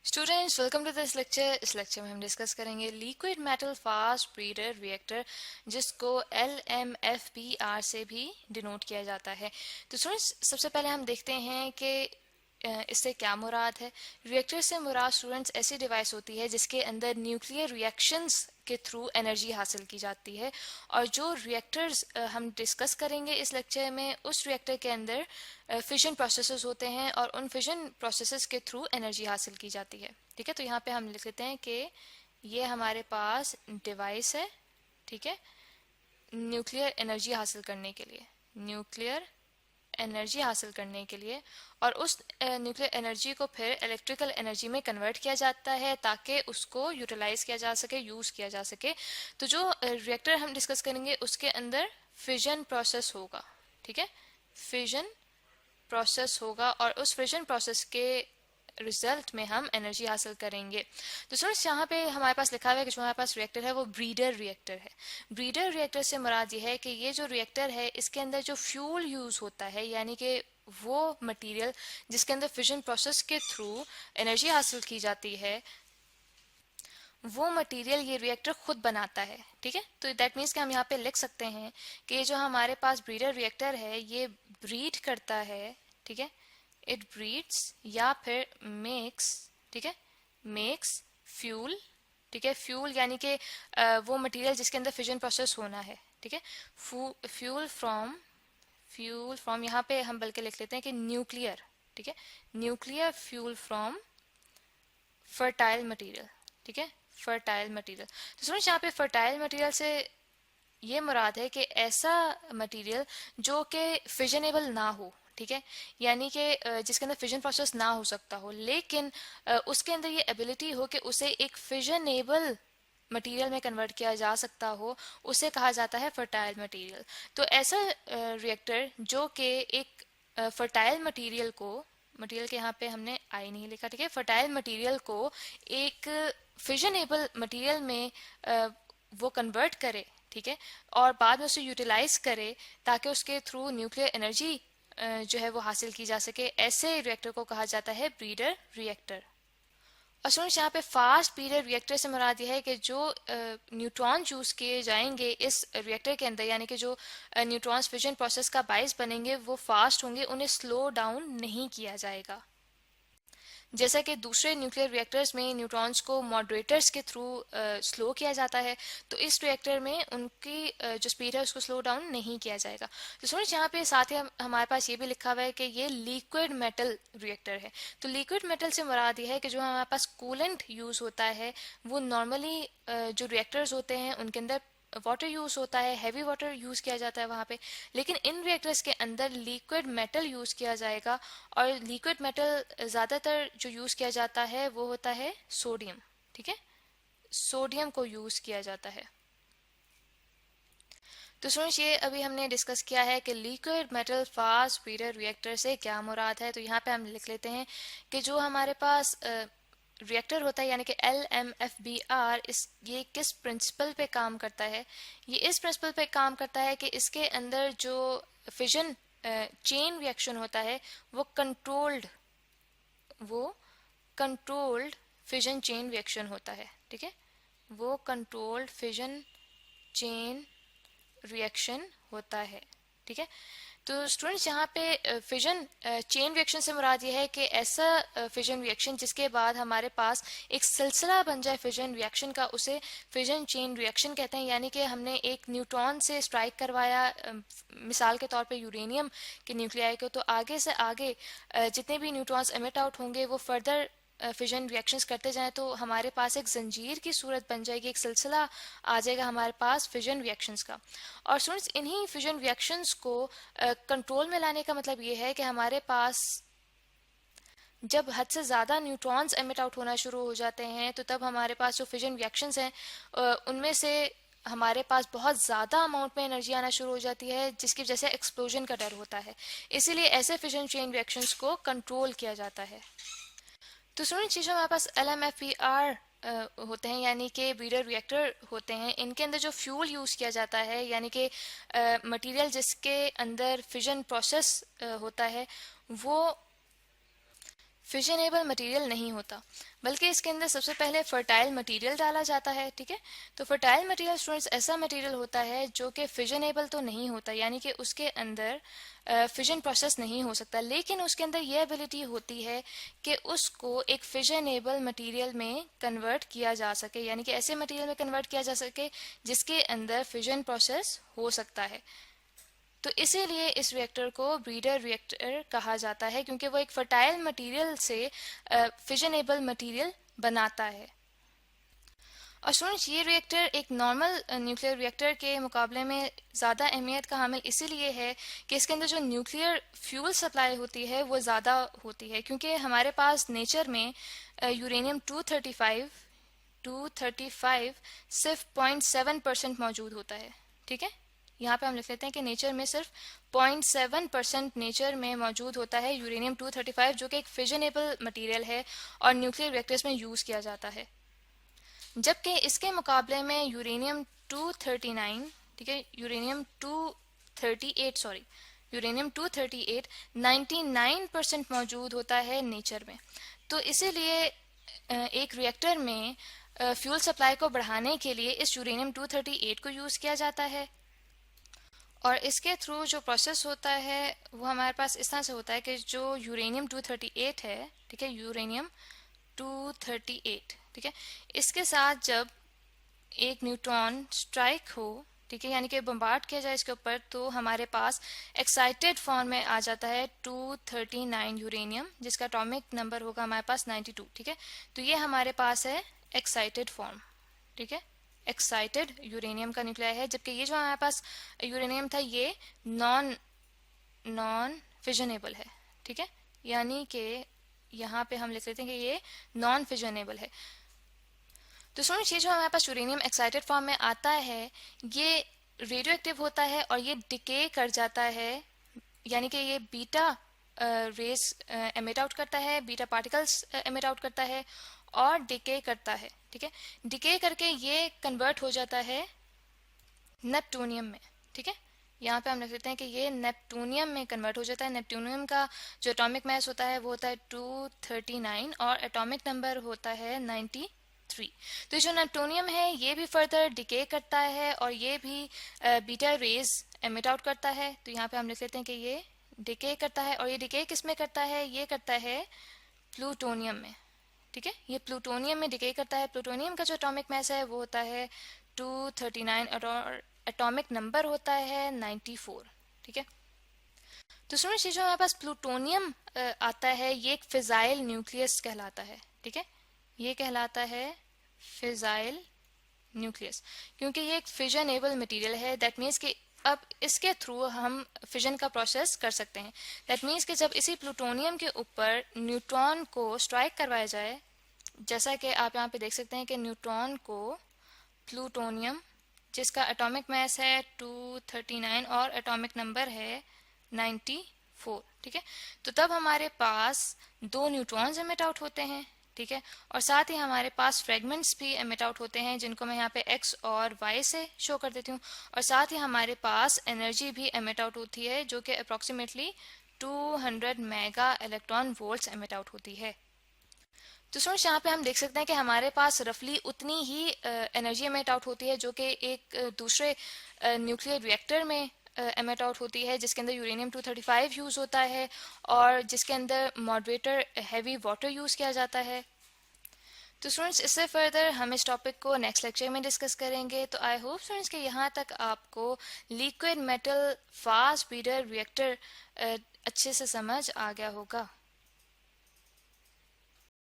Students welcome to this lecture. इस lecture में हम डिस्कस करेंगे liquid metal fast breeder reactor, जिसको LMFBR से भी डिनोट किया जाता है। तो स्टूडेंट्स सबसे पहले हम देखते हैं कि इससे क्या मुराद है। रिएक्टर से मुराद स्टूडेंट्स ऐसी डिवाइस होती है जिसके अंदर न्यूक्लियर रिएक्शंस के थ्रू एनर्जी हासिल की जाती है, और जो रिएक्टर्स हम डिस्कस करेंगे इस लेक्चर में, उस रिएक्टर के अंदर फिशन प्रोसेसेस होते हैं और उन फिशन प्रोसेसेस के थ्रू एनर्जी हासिल की जाती है। ठीक है, तो यहाँ पे हम लिख लेते हैं कि ये हमारे पास डिवाइस है, ठीक है, न्यूक्लियर एनर्जी हासिल करने के लिए, न्यूक्लियर एनर्जी हासिल करने के लिए, और उस न्यूक्लियर एनर्जी को फिर इलेक्ट्रिकल एनर्जी में कन्वर्ट किया जाता है ताकि उसको यूटिलाइज किया जा सके, यूज़ किया जा सके। तो जो रिएक्टर हम डिस्कस करेंगे उसके अंदर फिजन प्रोसेस होगा, ठीक है, फिजन प्रोसेस होगा, और उस फिजन प्रोसेस के रिजल्ट में हम एनर्जी हासिल करेंगे। तो स्टूडेंट्स यहाँ पे हमारे पास लिखा हुआ है कि जो हमारे पास रिएक्टर है वो ब्रीडर रिएक्टर है। ब्रीडर रिएक्टर से मुराद ये है कि ये जो रिएक्टर है इसके अंदर जो फ्यूल यूज़ होता है, यानी कि वो मटेरियल जिसके अंदर फिजन प्रोसेस के थ्रू एनर्जी हासिल की जाती है, वो मटेरियल ये रिएक्टर खुद बनाता है। ठीक है, तो दैट मीन्स कि हम यहाँ पे लिख सकते हैं कि जो हमारे पास ब्रीडर रिएक्टर है ये ब्रीड करता है, ठीक है, इट ब्रीड्स या फिर मेक्स, ठीक है, मेक्स फ्यूल, ठीक है, फ्यूल यानी कि वो मटेरियल जिसके अंदर फिजन प्रोसेस होना है, ठीक है, फ्यूल फ्रॉम यहाँ पे हम बल्कि लिख लेते हैं कि न्यूक्लियर, ठीक है, nuclear fuel from fertile material, ठीक है, फर्टाइल मटेरियल। तो समझ यहाँ पे फर्टाइल मटेरियल से ये मुराद है कि ऐसा मटेरियल जो कि फिजनेबल ना हो, ठीक है, यानी कि जिसके अंदर फिजन प्रोसेस ना हो सकता हो, लेकिन उसके अंदर ये एबिलिटी हो कि उसे एक फिजनेबल मटेरियल में कन्वर्ट किया जा सकता हो, उसे कहा जाता है फर्टाइल मटेरियल। तो ऐसा रिएक्टर जो कि एक फर्टाइल मटेरियल को, मटेरियल के यहाँ पे हमने आई नहीं लिखा, ठीक है, फर्टाइल मटेरियल को एक फिजनेबल मटेरियल में वो कन्वर्ट करे, ठीक है, और बाद में उसे यूटिलाइज करे ताकि उसके थ्रू न्यूक्लियर एनर्जी जो है वो हासिल की जा सके, ऐसे रिएक्टर को कहा जाता है ब्रीडर रिएक्टर। और स्टूडेंट्स यहाँ पे फास्ट ब्रीडर रिएक्टर से मुराद ये है कि जो न्यूट्रॉन यूज किए जाएंगे इस रिएक्टर के अंदर, यानी कि जो न्यूट्रॉन्स फिजन प्रोसेस का बाइस बनेंगे वो फास्ट होंगे, उन्हें स्लो डाउन नहीं किया जाएगा। जैसा कि दूसरे न्यूक्लियर रिएक्टर्स में न्यूट्रॉन्स को मॉडरेटर्स के थ्रू स्लो किया जाता है, तो इस रिएक्टर में उनकी जो स्पीड है उसको स्लो डाउन नहीं किया जाएगा। तो समझ यहाँ पे साथ ही हमारे पास ये भी लिखा हुआ है कि ये लिक्विड मेटल रिएक्टर है। तो लिक्विड मेटल से मुराद ये है कि जो हमारे पास कूलेंट यूज़ होता है वो नॉर्मली जो रिएक्टर्स होते हैं उनके अंदर वाटर यूज होता है, हैवी वाटर यूज किया जाता है वहाँ पे, लेकिन इन रिएक्टर्स के अंदर लिक्विड मेटल यूज किया जाएगा, और लिक्विड मेटल ज़्यादातर जो यूज किया जाता है वो होता है सोडियम, ठीक है, सोडियम को यूज किया जाता है। तो स्टूडेंट्स ये अभी हमने डिस्कस किया है कि liquid metal fast breeder reactor से क्या मुराद है। तो यहाँ पे हम लिख लेते हैं कि जो हमारे पास रिएक्टर होता है यानी कि LMFBR, ये किस प्रिंसिपल पे काम करता है, ये इस प्रिंसिपल पे काम करता है कि इसके अंदर जो फिजन चेन रिएक्शन होता है वो कंट्रोल्ड फिजन चेन रिएक्शन होता है, ठीक है, वो कंट्रोल्ड फिजन चेन रिएक्शन होता है, ठीक है। तो स्टूडेंट्स यहाँ पे फिजन चेन रिएक्शन से मुराद ये है कि ऐसा फिजन रिएक्शन जिसके बाद हमारे पास एक सिलसिला बन जाए फिजन रिएक्शन का, उसे फिजन चेन रिएक्शन कहते हैं। यानी कि हमने एक न्यूट्रॉन से स्ट्राइक करवाया, मिसाल के तौर पे यूरेनियम के न्यूक्लियाई को, तो आगे से आगे जितने भी न्यूट्रॉन्स एमिट आउट होंगे वो फर्दर फिजन रिएक्शंस करते जाएं, तो हमारे पास एक जंजीर की सूरत बन जाएगी, एक सिलसिला आ जाएगा हमारे पास फिजन रिएक्शंस का। और स्टूडेंट्स इन्हीं फिजन रिएक्शंस को कंट्रोल में लाने का मतलब ये है कि हमारे पास जब हद से ज़्यादा न्यूट्रॉन्स एमिट आउट होना शुरू हो जाते हैं, तो तब हमारे पास जो फिजन रिएक्शंस हैं उनमें से हमारे पास बहुत ज़्यादा अमाउंट में एनर्जी आना शुरू हो जाती है, जिसकी वजह से एक्सप्लोजन का डर होता है। इसीलिए ऐसे फिजन चेन रिएक्शंस को कंट्रोल किया जाता है। तो स्टूडेंट चीज़ों हमारे पास LMFBR होते हैं, यानी कि ब्रीडर रिएक्टर होते हैं। इनके अंदर जो फ्यूल यूज़ किया जाता है, यानी कि मटेरियल जिसके अंदर फिजन प्रोसेस होता है, वो फिजनेबल मटेरियल नहीं होता, बल्कि इसके अंदर सबसे पहले फर्टाइल मटेरियल डाला जाता है। ठीक है, तो फर्टाइल मटेरियल स्टूडेंट्स ऐसा मटेरियल होता है जो कि फिजनेबल तो नहीं होता, यानी कि उसके अंदर फिजन प्रोसेस नहीं हो सकता, लेकिन उसके अंदर यह एबिलिटी होती है कि उसको एक फिजनेबल मटेरियल में कन्वर्ट किया जा सके, यानी कि ऐसे मटेरियल में कन्वर्ट किया जा सके जिसके अंदर फिजन प्रोसेस हो सकता है। तो इसीलिए इस रिएक्टर को ब्रीडर रिएक्टर कहा जाता है, क्योंकि वो एक फर्टाइल मटेरियल से फिजनेबल मटेरियल बनाता है। और स्टूडेंट्स, ये रिएक्टर एक नॉर्मल न्यूक्लियर रिएक्टर के मुकाबले में ज़्यादा अहमियत का हामिल इसीलिए है कि इसके अंदर जो न्यूक्लियर फ्यूल सप्लाई होती है वो ज़्यादा होती है, क्योंकि हमारे पास नेचर में यूरेनियम 235 सिर्फ 0.7% मौजूद होता है। ठीक है, यहाँ पे हम लिख लेते हैं कि नेचर में सिर्फ 0.7% नेचर में मौजूद होता है यूरेनियम 235, जो कि एक फिजनेबल मटेरियल है और न्यूक्लियर रिएक्टर्स में यूज़ किया जाता है। जबकि इसके मुकाबले में यूरेनियम 239, ठीक है, यूरेनियम 238 99% मौजूद होता है नेचर में। तो इसीलिए एक रिएक्टर में फ्यूल सप्लाई को बढ़ाने के लिए इस यूरेनियम 238 को यूज़ किया जाता है, और इसके थ्रू जो प्रोसेस होता है वो हमारे पास इस तरह से होता है कि जो यूरेनियम 238 है, ठीक है, यूरेनियम 238, ठीक है, इसके साथ जब एक न्यूट्रॉन स्ट्राइक हो, ठीक है, यानी कि बम्बार्ड किया जाए इसके ऊपर, तो हमारे पास एक्साइटेड फॉर्म में आ जाता है 239 यूरेनियम, जिसका एटॉमिक नंबर होगा हमारे पास 92। ठीक है, तो ये हमारे पास है एक्साइटेड फॉर्म। ठीक है, एक्साइटेड यूरेनियम का न्यूक्लियाई है, जबकि ये जो हमारे पास यूरेनियम था ये नॉन फिजनेबल है। ठीक है, यानी कि यहाँ पे हम लिख लेते हैं कि ये नॉन फिजनेबल है। तो स्टूडेंट्स, ये जो हमारे पास यूरेनियम एक्साइटेड फॉर्म में आता है ये रेडियो एक्टिव होता है और ये डिके कर जाता है, यानी कि ये बीटा रेज एमिट आउट करता है, बीटा पार्टिकल्स एमिट आउट करता है और डिके करता है। ठीक है, डिके करके ये कन्वर्ट हो जाता है नेप्टूनियम में। ठीक है, यहाँ पे हम लिख लेते हैं कि ये नेप्टूनियम में कन्वर्ट हो जाता है। नेप्टूनियम का जो एटॉमिक मास होता है वो होता है 239 और एटॉमिक नंबर होता है 93। तो जो नेप्टूनियम है ये भी फर्दर डिके करता है और ये भी बीटा रेज एमिट आउट करता है। तो यहाँ पे हम लिख लेते हैं कि ये डिके करता है, और ये डिके किस में करता है, ये करता है प्लूटोनियम में। ठीक है, ये प्लूटोनियम में डिके करता है। प्लूटोनियम का जो एटॉमिक मास है वो होता है 239 और एटॉमिक नंबर होता है 94। ठीक है, तो स्टूडेंट्स, ये जो हमारे पास प्लूटोनियम आता है ये एक फिजाइल न्यूक्लियस कहलाता है। ठीक है, ये कहलाता है फिजाइल न्यूक्लियस, क्योंकि ये एक फिजनेबल मटेरियल है। दैट मीन्स कि अब इसके थ्रू हम फिजन का प्रोसेस कर सकते हैं। दैट मीन्स कि जब इसी प्लूटोनियम के ऊपर न्यूट्रॉन को स्ट्राइक करवाया जाए, जैसा कि आप यहाँ पे देख सकते हैं कि न्यूट्रॉन को प्लूटोनियम, जिसका एटॉमिक मास है 239 और एटॉमिक नंबर है 94, ठीक है, तो तब हमारे पास दो न्यूट्रॉन्स एमिट आउट होते हैं। ठीक है, और साथ ही हमारे पास फ्रेगमेंट्स भी एमिट आउट होते हैं, जिनको मैं यहाँ पे x और y से शो कर देती हूँ, और साथ ही हमारे पास एनर्जी भी एमिट आउट होती है जो कि approximately 200 mega electron volts emit out होती है। तो स्टूडेंट्स, यहाँ पे हम देख सकते हैं कि हमारे पास रफली उतनी ही एनर्जी एमिट आउट होती है जो कि एक दूसरे न्यूक्लियर रिएक्टर में एमिट आउट होती है, जिसके अंदर यूरेनियम 235 यूज़ होता है और जिसके अंदर मॉडरेटर हैवी वाटर यूज़ किया जाता है। तो स्टूडेंट्स, इससे फर्दर हम इस टॉपिक को नेक्स्ट लेक्चर में डिस्कस करेंगे। तो आई होप स्टूडेंट्स कि यहाँ तक आपको liquid metal fast breeder reactor अच्छे से समझ आ गया होगा।